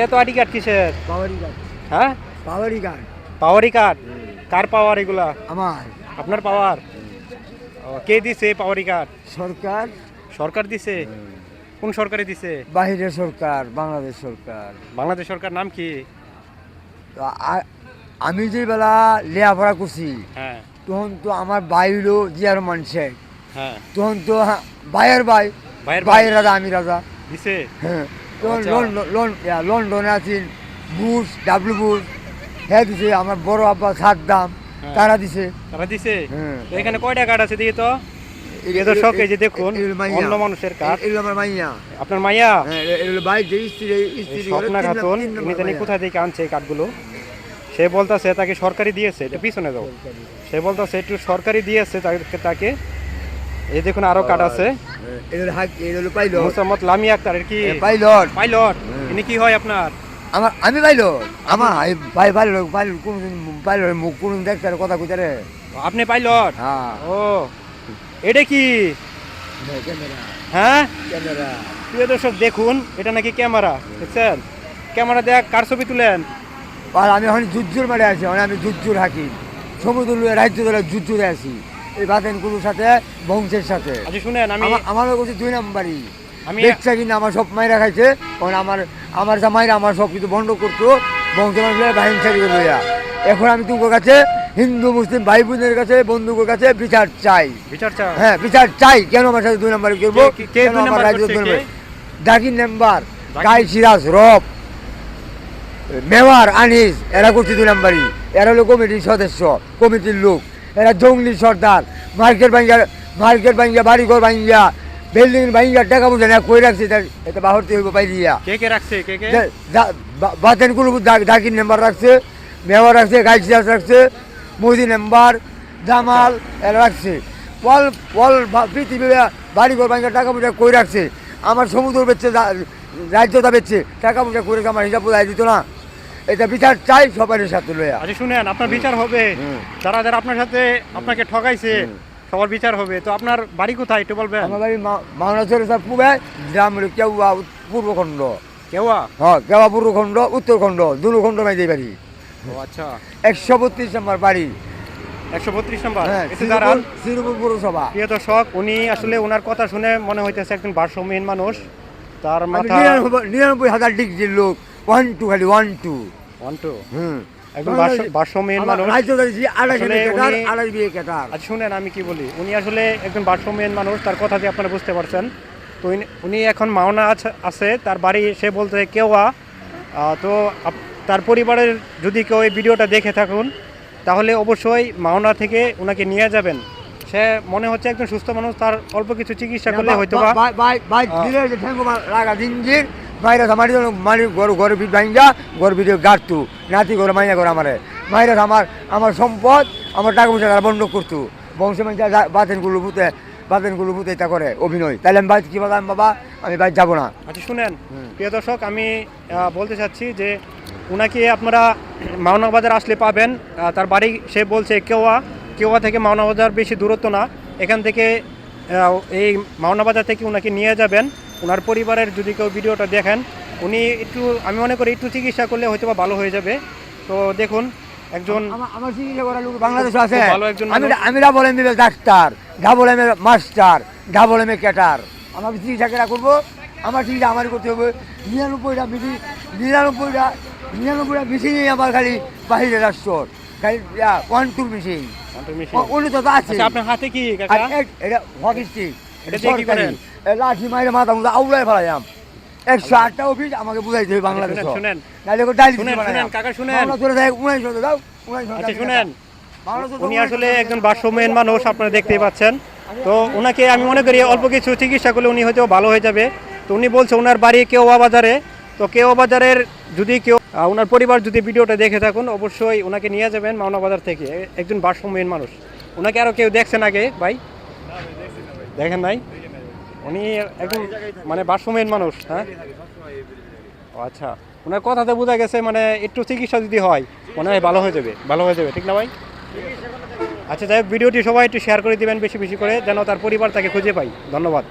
এত ID card কিসের? পাওয়ারি card. হ্যাঁ, পাওয়ারি কার্ড। পাওয়ারি কার্ড। কার পাওয়ার এগুলা? আমার। আপনার পাওয়ার? কে দিছে পাওয়ারি কার্ড? সরকার। সরকার দিছে? কোন সরকারে দিছে? বাহিরের সরকার, বাংলাদেশ সরকার। বাংলাদেশ সরকার নাম কি? তো আমি যে বেলা লেখাপড়া করছি হ্যাঁ তখন তো আমার ভাই হলো জিয়া রহমান শেখ। হ্যাঁ, তখন তো ভাইয়ের ভাই, ভাইয়ের ভাইয়ের রাজা আমি রাজা। দিছে? হ্যাঁ, তখন আচ্ছা। লন্ডনে আছেন বুশ, ডাব্লিউ বুশ, হ্যাঁ দিছে। আমার বড় আব্বা সাদ্দাম, হ্যাঁ। তারা দিছে। তারা দিছে? হ্যাঁ। তো এখানে কয়টা কার্ড আছে দেখি তো? প্রিয় দর্শক, এই যে দেখুন অন্য মানুষের কার্ড। এগুলো আমার মাইয়া। আপনার মাইয়া? হ্যাঁ, এগুলো ভাই যে স্ত্রী স্বপ্না খাতুন, উনি জানি কোথা থেকে আনছে এই কার্ডগুলো। সে বলতেছে তাকে সরকারি দিয়েছে। এটা পিছনে যাও। সে বলতেছে একটু সরকারি দিয়েছে তাকে। এই দেখুন আরো কার্ড আছে। এগুলো পাইলট। মোসাম্মদ লামি আক্তারের কি? পাইলট। পাইলট। ইনি কি হয় আপনার? আমি পাইলট। আমার ভাই পাইলট কোনদিন পাইলট মুখ কোনদিন দেখতে কথা কইতে রে। আপনি পাইলট? হ্যাঁ। ও, এটা কি? ক্যামেরা। হ্যাঁ, ক্যামেরা। প্রিয় দর্শক দেখুন, এটা নাকি ক্যামেরা। দেখছেন? ক্যামেরা দেখ, কার ছবি তুলেন? আর আমি এখন জুজ্জুর মারে আছি, আমি জুজ্জুর হাকিম। সমুদ্র রাজ্য ধরে জুজ্জুরে আছি এই বাতেনগুলোর সাথে, বংশের সাথে। আচ্ছা শুনেন, আমারও কাছে 2 নাম্বারই। আমি দেখছা কিনা আমার সব মাইরা খাইছে। কারণ আমার জামাইরা আমার সব কিছু বন্ধ করতো বংশের মানুষের বাহিনী ছাড়ি করে লইয়া। এখন আমি তোমার কাছে, হিন্দু মুসলিম ভাই বোনের কাছে, বন্ধুদের কাছে বিচার চাই। বিচার চাও? হ্যাঁ, বিচার চাই। কেন আমার সাথে 2 নাম্বারই করবো? কে 2 নাম্বার করছে? ডাকির নাম্বার, গাই সিরাজ, রব, মেওয়ার, আনিস, এরা করছে 2 নাম্বারই। এরা হলো কমিটির সদস্য, কমিটির লোক। এরা জঙ্গলি সর্দার। মার্কেট ভাঙ্গিয়া, বাড়িঘর ভাঙ্গিয়া, বিল্ডিং ভাঙ্গিয়া, টাকা পয়সা না কই রাখছে। এটা বাহরতে হইব পাইয়া। কে রাখছে? কে বাতেনগুলো ডাকির নাম্বার রাখছে, মেওয়ার রাখছে, গাই সিরাজ রাখছে, মোদি নাম্বার, জামাল এরা রাখছে। পৃথিবী বাড়িঘর ভাঙ্গিয়া, টাকা পয়সা কই রাখছে। আমার সমুদ্র বেচছে, রাজ্যটা বেচছে, টাকা পয়সা করে আমার হিসাব বোঝাই দিত না। এটা বিচার চাই সবার সাথে লইয়া। আচ্ছা শুনেন, আপনার বিচার হবে। যারা যারা আপনার সাথে আপনাকে ঠকাইছে সবার বিচার হবে। তো আপনার বাড়ি কোথায় একটু বলবেন? আমার বাড়ি মাওনাচরে পূবে, গ্রাম হলো কেউয়া পূর্বখণ্ড। কেওয়া? হ্যাঁ, কেওয়া পূর্বখণ্ড, উত্তরখণ্ড, দুখণ্ড মাইতে বাড়ি। ও আচ্ছা, 132 নম্বর বাড়ি। 132 নম্বর। হ্যাঁ, এতে দাঁড়ান। শ্রীপুর পৌরসভা। প্রিয় দর্শক, উনি আসলে ওনার কথা শুনে মনে হইতেছে একজন ভারসাম্যহীন মানুষ। তার মাথা 99,000 ডিগ্রির লোক। 1 2 খালি 1 2 1 2। হুম, একজন ভারসাম্যহীন মানুষ। আচ্ছা শুনেন, আমি কি বলি, উনি আসলে একজন ভারসাম্যহীন মানুষ। তার কথা যে আপনারা বুঝতে পারছেন। তো উনি এখন মাওনা আছে, তার বাড়ি সে বলতে কেওয়া। তো তার পরিবারের যদি কেউ এই ভিডিওটা দেখে থাকুন তাহলে অবশ্যই মাওনা থেকে ওনাকে নিয়ে যাবেন। সে মনে হচ্ছে একজন সুস্থ মানুষ। তার অল্প কিছু চিকিৎসা করলে হয়তো মাইরাস আমার ঘরে ভিড় ভাঙ্গা, ঘর ভিড়ে গাড়তু, নাতি ঘরে মাইয়া ঘরে আমারে মাইরাস আমার সম্পদ, আমার টাকা পয়সা তারা বন্ধ করতো। বংশ মানুষ বাতেনগুলো ভূতে এটা করে অভিনয়। তাহলে আমি বাইরে কি বললাম, বাবা আমি বাইরে যাবো না। আচ্ছা শুনেন প্রিয় দর্শক, আমি বলতে চাচ্ছি যে ওনাকে আপনারা মাওনা বাজার আসলে পাবেন। তার বাড়ি সে বলছে কেওয়া থেকে মাওনা বাজার বেশি দূরত্ব না। এখান থেকে এই মাওনা বাজার থেকে ওনাকে নিয়ে যাবেন। ওনার পরিবারের যদি কেউ ভিডিওটা দেখেন, উনি একটু, আমি মনে করি একটু চিকিৎসা করলে হয়তো বা ভালো হয়ে যাবে। তো দেখুন, একজন আমার চিকিৎসা করার লোক বাংলাদেশে আছে। ভালো একজন আমি double M doctor, double M master, double M ক্যাটার। আমাকে চিকিৎসা কেনা করবো, আমার চিকিৎসা আমারই করতে হবে। 99টা মেশিন আমার খালি বাহিরে রাষ্ট্র, খালি 1 2 মেশিন। উনি তো আছে। আপনার হাতে কি এটা হকি স্টিক, এটা সরকারি লাঠি মাইরে মাথা মতো আউলাই ফেলাইলাম। 108টা অফিস আমাকে বুঝাইতে হবে বাংলাদেশ। শুনেন কাকা, শুনেন। আচ্ছা শুনেন, উনি আসলে একজন ভারসাম্যহীন মানুষ, আপনারা দেখতেই পাচ্ছেন। তো ওনাকে আমি মনে করি অল্প কিছু চিকিৎসা করলে উনি হয়তো ভালো হয়ে যাবে। তো উনি বলছে ওনার বাড়ি কেওয়া বাজারে। তো কেওয়া বাজারের যদি কেউ, ওনার পরিবার যদি ভিডিওটা দেখে থাকুন অবশ্যই ওনাকে নিয়ে যাবেন মাওনা বাজার থেকে। একজন ভারসাম্যহীন মানুষ। ওনাকে আরও কেউ দেখছেন আগে ভাই? দেখেন নাই? উনি একজন মানে ভারসাম্যহীন মানুষ। হ্যাঁ, আচ্ছা, ওনার কথাতে বোঝা গেছে মানে একটু চিকিৎসা যদি হয় মনে হয় ভালো হয়ে যাবে, ঠিক না ভাই? আচ্ছা যাই হোক, ভিডিওটি সবাই একটু শেয়ার করে দিবেন বেশি বেশি করে, যেন তার পরিবার তাকে খুঁজে পাই। ধন্যবাদ।